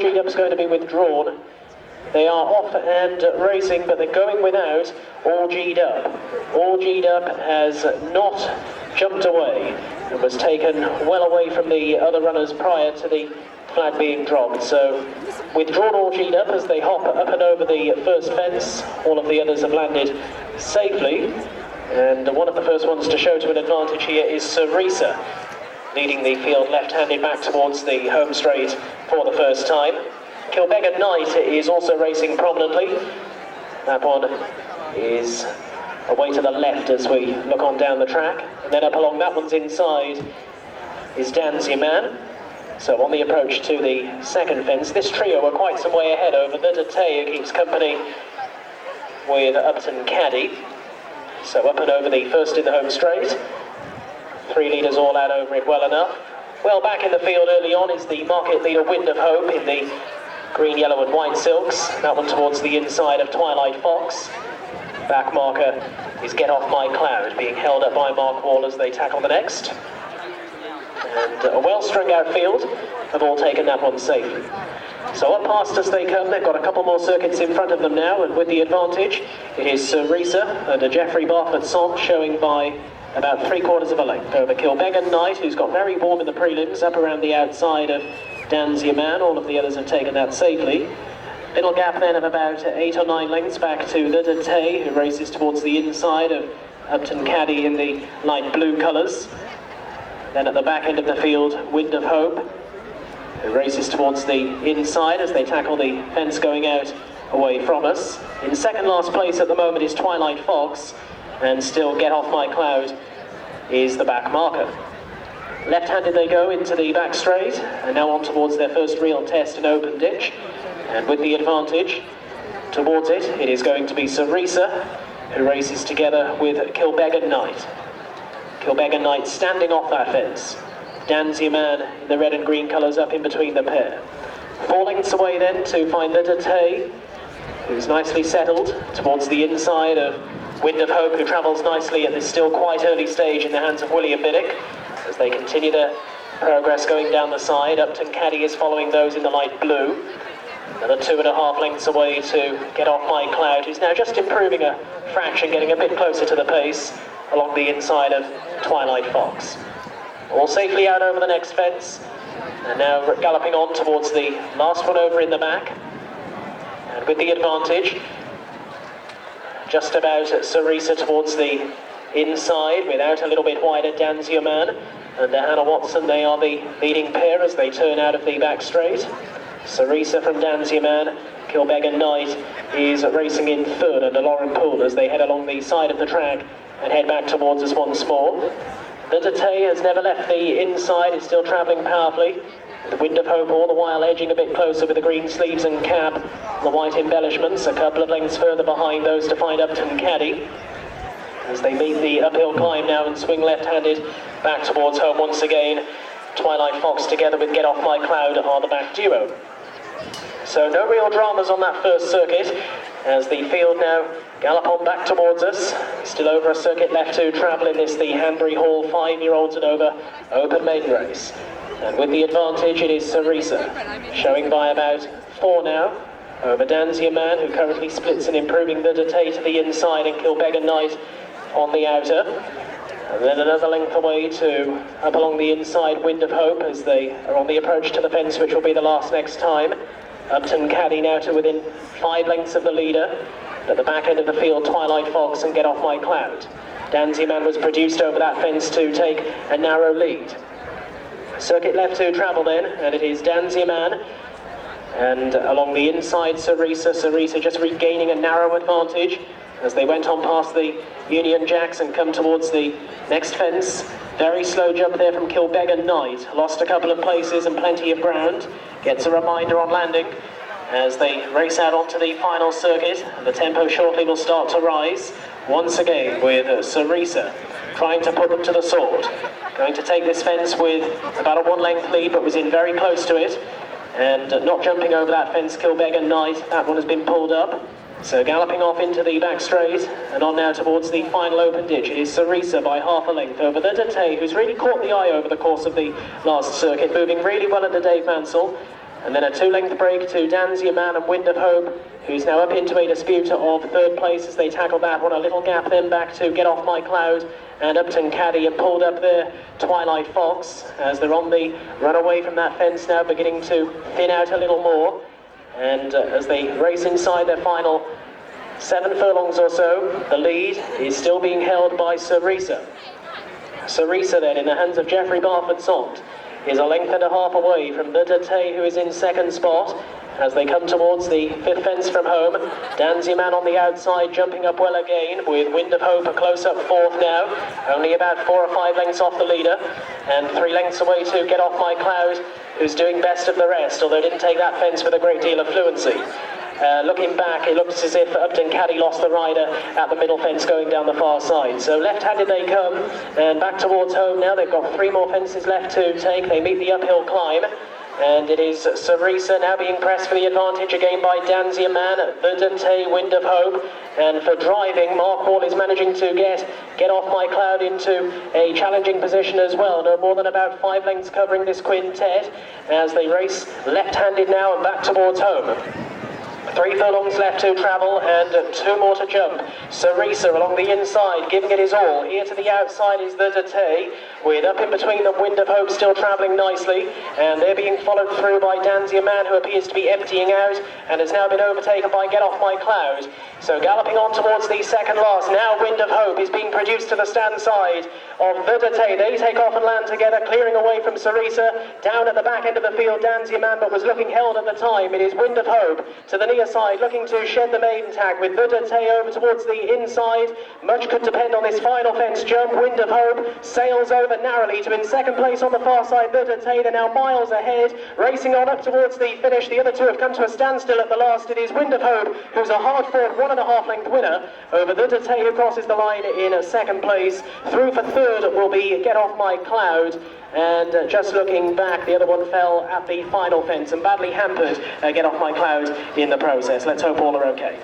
G'd Up's going to be withdrawn. They are off and racing, but they're going without All G'd Up. All G'd Up has not jumped away and was taken well away from the other runners prior to the flag being dropped. So withdrawn All G'd Up as they hop up and over the first fence. All of the others have landed safely. And one of the first ones to show to an advantage here is Cerisa, leading the field left-handed back towards the home straight for the first time. Kilbeggan Knight is also racing prominently. That one is away to the left as we look on down the track. And then up along that one's inside is Danzy Man. So on the approach to the second fence, this trio are quite some way ahead over the Date, who keeps company with Upton Caddy. So up and over the first in the home straight. 3 leaders all out over it well enough. Well back in the field early on is the market leader Wind of Hope in the green, yellow and white silks. That one towards the inside of Twilight Fox. Back marker is Get Off My Cloud, being held up by Mark Wall as they tackle the next. And a well strung out field have all taken that one safely. So up past us they come. They've got a couple more circuits in front of them now, and with the advantage it is Cerisa and a Geoffrey Barfoot Song showing by about 3/4 of a length over Kilbeggan Knight, who's got very warm in the prelims, up around the outside of Danzy Man. All of the others have taken that safely. Little gap then of about 8 or 9 lengths back to the Date, who races towards the inside of Upton Caddy in the light blue colours. Then at the back end of the field, Wind of Hope, who races towards the inside as they tackle the fence going out away from us. In second last place at the moment is Twilight Fox, and still Get Off My Cloud is the back marker. Left-handed they go into the back straight, and now on towards their first real test in open ditch. And with the advantage towards it, it is going to be Cerisa, who races together with Kilbeggan Knight. Kilbeggan Knight standing off that fence. Danzy Man in the red and green colours up in between the pair. 4 lengths away then to find the Date, who's nicely settled towards the inside of Wind of Hope, who travels nicely at this still quite early stage in the hands of William Biddick. As they continue their progress going down the side, Upton Caddy is following those in the light blue. Another 2.5 lengths away to Get Off My Cloud, who's now just improving a fraction, getting a bit closer to the pace along the inside of Twilight Fox. All safely out over the next fence, and now galloping on towards the last one over in the back. And with the advantage, just about Cerisa towards the inside, without a little bit wider Danzy Man and Hannah Watson. They are the leading pair as they turn out of the back straight. Cerisa from Danzy Man. Kilbeggan Knight is racing in third under Lauren Poole as they head along the side of the track and head back towards us once more. The Date has never left the inside, is still travelling powerfully. The Wind of Hope all the while edging a bit closer with the green sleeves and cap, the white embellishments, a couple of lengths further behind those to find Upton Caddy. As they meet the uphill climb now and swing left-handed back towards home once again, Twilight Fox together with Get Off My Cloud are the back duo. So no real dramas on that first circuit, as the field now gallop on back towards us. Still over a circuit left to travel in this, the Hanbury Hall 5-year-olds and over open maiden race. And with the advantage it is Cerisa, showing by about 4 now, over Danzy Man, who currently splits and improving the Date to the inside, and Kilbeggan Knight on the outer. And then another length away to up along the inside Wind of Hope as they are on the approach to the fence, which will be the last next time. Upton Caddy now to within 5 lengths of the leader. At the back end of the field, Twilight Fox and Get Off My Cloud. Danzy Man was produced over that fence to take a narrow lead. Circuit left to travel then, and it is Danzy Man. And along the inside, Cerisa just regaining a narrow advantage as they went on past the Union Jacks and come towards the next fence. Very slow jump there from Kilbeggan Knight. Lost a couple of places and plenty of ground. Gets a reminder on landing as they race out onto the final circuit. The tempo shortly will start to rise once again with Cerisa trying to put them to the sword. Going to take this fence with about a 1-length lead, but was in very close to it. And not jumping over that fence, Kilbeggan Knight. That one has been pulled up. So galloping off into the back straight and on now towards the final open ditch. It is Cerisa by half a length over the Date, who's really caught the eye over the course of the last circuit, moving really well at the Dave Mansell. And then a 2-length break to Danzier Man and Wind of Hope, who's now up into a dispute of 3rd place as they tackle that one. A little gap then back to Get Off My Cloud and Upton Caddy, and pulled up there Twilight Fox as they're on the run away from that fence now, beginning to thin out a little more. And as they race inside their final 7 furlongs or so, the lead is still being held by Cerisa. Cerisa then, in the hands of Geoffrey Barfoot-Sond, is a length and a half away from the Date, who is in 2nd spot. As they come towards the 5th fence from home, Danzier Man on the outside, jumping up well again, with Wind of Hope a close-up 4th now, only about 4 or 5 lengths off the leader, and 3 lengths away to Get Off My Cloud, who's doing best of the rest, although didn't take that fence with a great deal of fluency. Looking back, it looks as if Upton Caddy lost the rider at the middle fence going down the far side. So left-handed they come, and back towards home now. They've got 3 more fences left to take. They meet the uphill climb, and it is Cerisa now being pressed for the advantage again by Danzier Man, the Date, Wind of Hope. And for driving, Mark Wall is managing to get Off My Cloud into a challenging position as well. No more than about 5 lengths covering this quintet as they race left-handed now and back towards home. 3 furlongs left to travel and 2 more to jump. Cerisa along the inside, giving it his all. Here to the outside is the Date, with up in between them Wind of Hope still travelling nicely, and they're being followed through by Danzier Man, who appears to be emptying out and has now been overtaken by Get Off My Cloud. So galloping on towards the second last, now Wind of Hope is being produced to the stand side of the Date. They take off and land together, clearing away from Cerisa. Down at the back end of the field, Danzier Man, but was looking held at the time. It is Wind of Hope to the near side, looking to shed the maiden tag, with the Date over towards the inside. Much could depend on this final fence jump. Wind of Hope sails over narrowly to in 2nd place on the far side. The Date, they're now miles ahead, racing on up towards the finish. The other 2 have come to a standstill at the last. It is Wind of Hope, who's a hard-fought 1.5 length winner over the Date, who crosses the line in 2nd place. Through for 3rd will be Get Off My Cloud. And just looking back, the other one fell at the final fence and badly hampered Get Off My Cloud in the process. Let's hope all are okay.